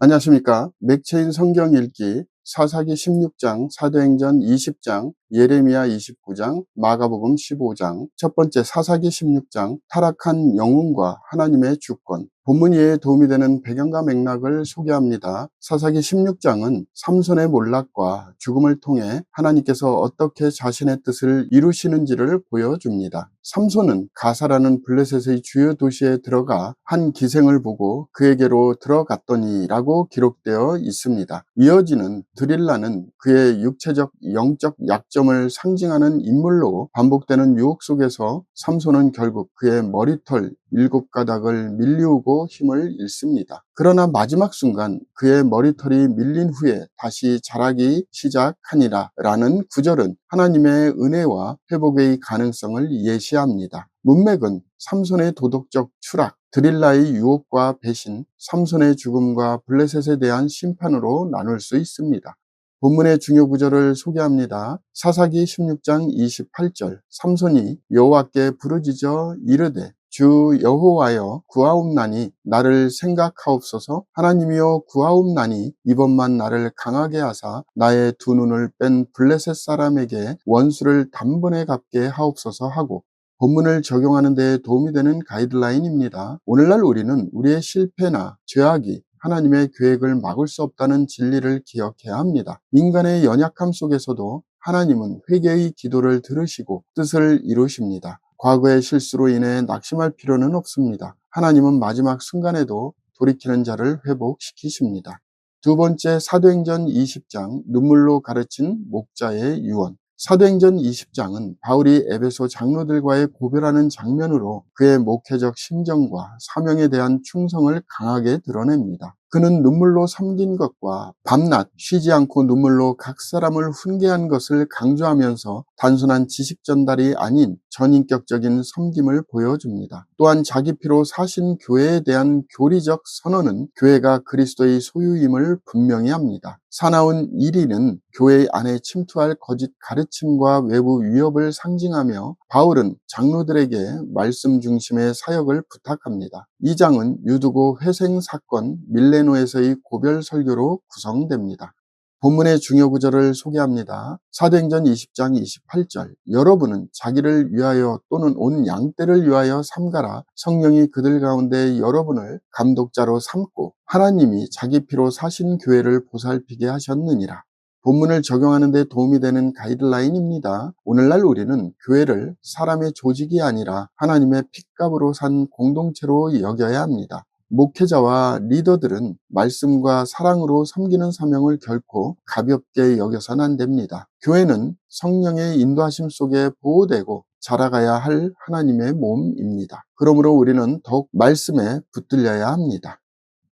안녕하십니까. 맥체인 성경 읽기 사사기 16장, 사도행전 20장, 예레미야 29장, 마가복음 15장. 첫 번째, 사사기 16장, 타락한 영웅과 하나님의 주권. 본문 이해에 도움이 되는 배경과 맥락을 소개합니다. 사사기 16장은 삼손의 몰락과 죽음을 통해 하나님께서 어떻게 자신의 뜻을 이루시는지를 보여줍니다. 삼손은 가사라는 블레셋의 주요 도시에 들어가 한 기생을 보고 그에게로 들어갔더니 라고 기록되어 있습니다. 이어지는 드릴라는 그의 육체적 영적 약점을 상징하는 인물로 반복되는 유혹 속에서 삼손은 결국 그의 머리털 7가닥을 밀리우고 힘을 잃습니다. 그러나 마지막 순간 그의 머리털이 밀린 후에 다시 자라기 시작하니라 라는 구절은 하나님의 은혜와 회복의 가능성을 예시합니다. 문맥은 삼손의 도덕적 추락, 드릴라의 유혹과 배신, 삼손의 죽음과 블레셋에 대한 심판으로 나눌 수 있습니다. 본문의 중요 구절을 소개합니다. 사사기 16장 28절, 삼손이 여호와께 부르짖어 이르되 주 여호와여 구하옵나니 나를 생각하옵소서. 하나님이여 구하옵나니 이번만 나를 강하게 하사 나의 두 눈을 뺀 블레셋 사람에게 원수를 단번에 갚게 하옵소서 하고, 본문을 적용하는 데 도움이 되는 가이드라인입니다. 오늘날 우리는 우리의 실패나 죄악이 하나님의 계획을 막을 수 없다는 진리를 기억해야 합니다. 인간의 연약함 속에서도 하나님은 회개의 기도를 들으시고 뜻을 이루십니다. 과거의 실수로 인해 낙심할 필요는 없습니다. 하나님은 마지막 순간에도 돌이키는 자를 회복시키십니다. 두 번째, 사도행전 20장, 눈물로 가르친 목자의 유언. 사도행전 20장은 바울이 에베소 장로들과의 고별하는 장면으로 그의 목회적 심정과 사명에 대한 충성을 강하게 드러냅니다. 그는 눈물로 섬긴 것과 밤낮 쉬지 않고 눈물로 각 사람을 훈계한 것을 강조하면서 단순한 지식 전달이 아닌 전인격적인 섬김을 보여줍니다. 또한 자기 피로 사신 교회에 대한 교리적 선언은 교회가 그리스도의 소유임을 분명히 합니다. 사나운 1위는 교회 안에 침투할 거짓 가르침과 외부 위협을 상징하며 바울은 장로들에게 말씀 중심의 사역을 부탁합니다. 2장은 유두고 회생 사건 밀레노에서의 고별 설교로 구성됩니다. 본문의 중요 구절을 소개합니다. 사도행전 20장 28절, 여러분은 자기를 위하여 또는 온 양떼를 위하여 삼가라. 성령이 그들 가운데 여러분을 감독자로 삼고 하나님이 자기 피로 사신 교회를 보살피게 하셨느니라. 본문을 적용하는 데 도움이 되는 가이드라인입니다. 오늘날 우리는 교회를 사람의 조직이 아니라 하나님의 핏값으로 산 공동체로 여겨야 합니다. 목회자와 리더들은 말씀과 사랑으로 섬기는 사명을 결코 가볍게 여겨서는 안 됩니다. 교회는 성령의 인도하심 속에 보호되고 자라가야 할 하나님의 몸입니다. 그러므로 우리는 더욱 말씀에 붙들려야 합니다.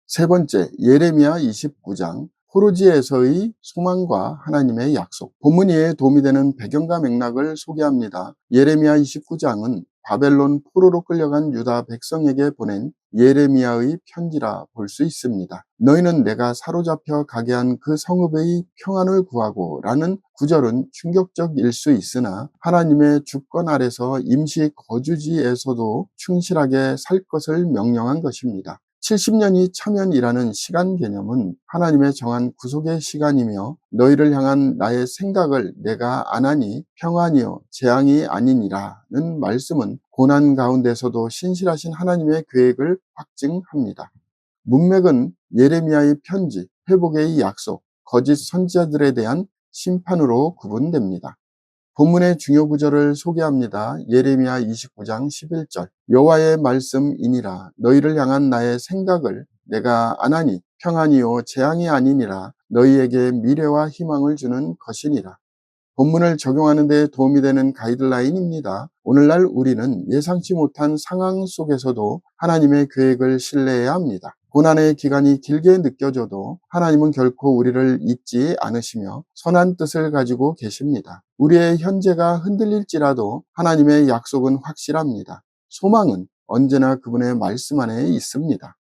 세 번째, 예레미야 29장, 포르지에서의 소망과 하나님의 약속. 본문 이해에 도움이 되는 배경과 맥락을 소개합니다. 예레미야 29장은 바벨론 포로로 끌려간 유다 백성에게 보낸 예레미야의 편지라 볼 수 있습니다. 너희는 내가 사로잡혀 가게 한 그 성읍의 평안을 구하고 라는 구절은 충격적일 수 있으나 하나님의 주권 아래서 임시 거주지에서도 충실하게 살 것을 명령한 것입니다. 70년이 차면이라는 시간 개념은 하나님의 정한 구속의 시간이며 너희를 향한 나의 생각을 내가 안 하니 평안이요 재앙이 아니니라는 말씀은 고난 가운데서도 신실하신 하나님의 계획을 확증합니다. 문맥은 예레미야의 편지, 회복의 약속, 거짓 선지자들에 대한 심판으로 구분됩니다. 본문의 중요 구절을 소개합니다. 예레미야 29장 11절, 여호와의 말씀이니라. 너희를 향한 나의 생각을 내가 안 하니 평안이요 재앙이 아니니라. 너희에게 미래와 희망을 주는 것이니라. 본문을 적용하는 데 도움이 되는 가이드라인입니다. 오늘날 우리는 예상치 못한 상황 속에서도 하나님의 계획을 신뢰해야 합니다. 고난의 기간이 길게 느껴져도 하나님은 결코 우리를 잊지 않으시며 선한 뜻을 가지고 계십니다. 우리의 현재가 흔들릴지라도 하나님의 약속은 확실합니다. 소망은 언제나 그분의 말씀 안에 있습니다.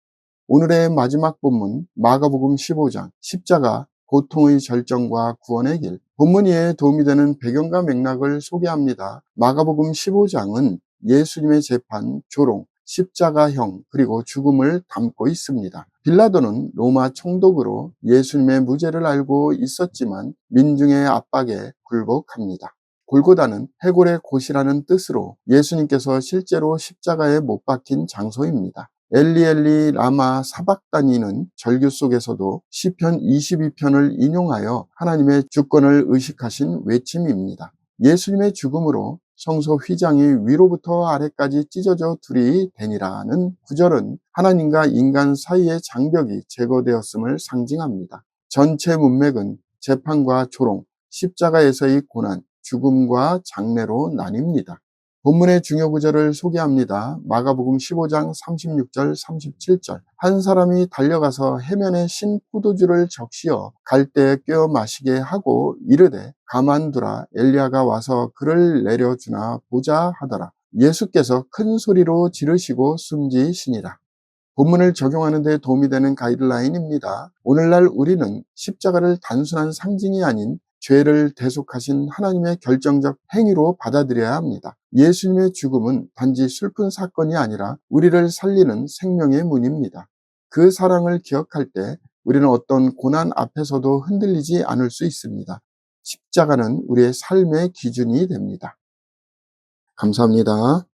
오늘의 마지막 본문 마가복음 15장, 십자가, 고통의 절정과 구원의 길. 본문 이해에 도움이 되는 배경과 맥락을 소개합니다. 마가복음 15장은 예수님의 재판, 조롱, 십자가형 그리고 죽음을 담고 있습니다. 빌라도는 로마 총독으로 예수님의 무죄를 알고 있었지만 민중의 압박에 굴복합니다. 골고다는 해골의 곳이라는 뜻으로 예수님께서 실제로 십자가에 못 박힌 장소입니다. 엘리 엘리 라마 사박다니는 절규 속에서도 시편 22편을 인용하여 하나님의 주권을 의식하신 외침입니다. 예수님의 죽음으로 성소 휘장이 위로부터 아래까지 찢어져 둘이 되니라는 구절은 하나님과 인간 사이의 장벽이 제거되었음을 상징합니다. 전체 문맥은 재판과 조롱, 십자가에서의 고난, 죽음과 장례로 나뉩니다. 본문의 중요 구절을 소개합니다. 마가복음 15장 36절 37절. 한 사람이 달려가서 해면에 신 포도주를 적시어 갈대에 꿰어 마시게 하고 이르되 가만두라, 엘리야가 와서 그를 내려주나 보자 하더라. 예수께서 큰 소리로 지르시고 숨지시니라. 본문을 적용하는 데 도움이 되는 가이드라인입니다. 오늘날 우리는 십자가를 단순한 상징이 아닌 죄를 대속하신 하나님의 결정적 행위로 받아들여야 합니다. 예수님의 죽음은 단지 슬픈 사건이 아니라 우리를 살리는 생명의 문입니다. 그 사랑을 기억할 때 우리는 어떤 고난 앞에서도 흔들리지 않을 수 있습니다. 십자가는 우리의 삶의 기준이 됩니다. 감사합니다.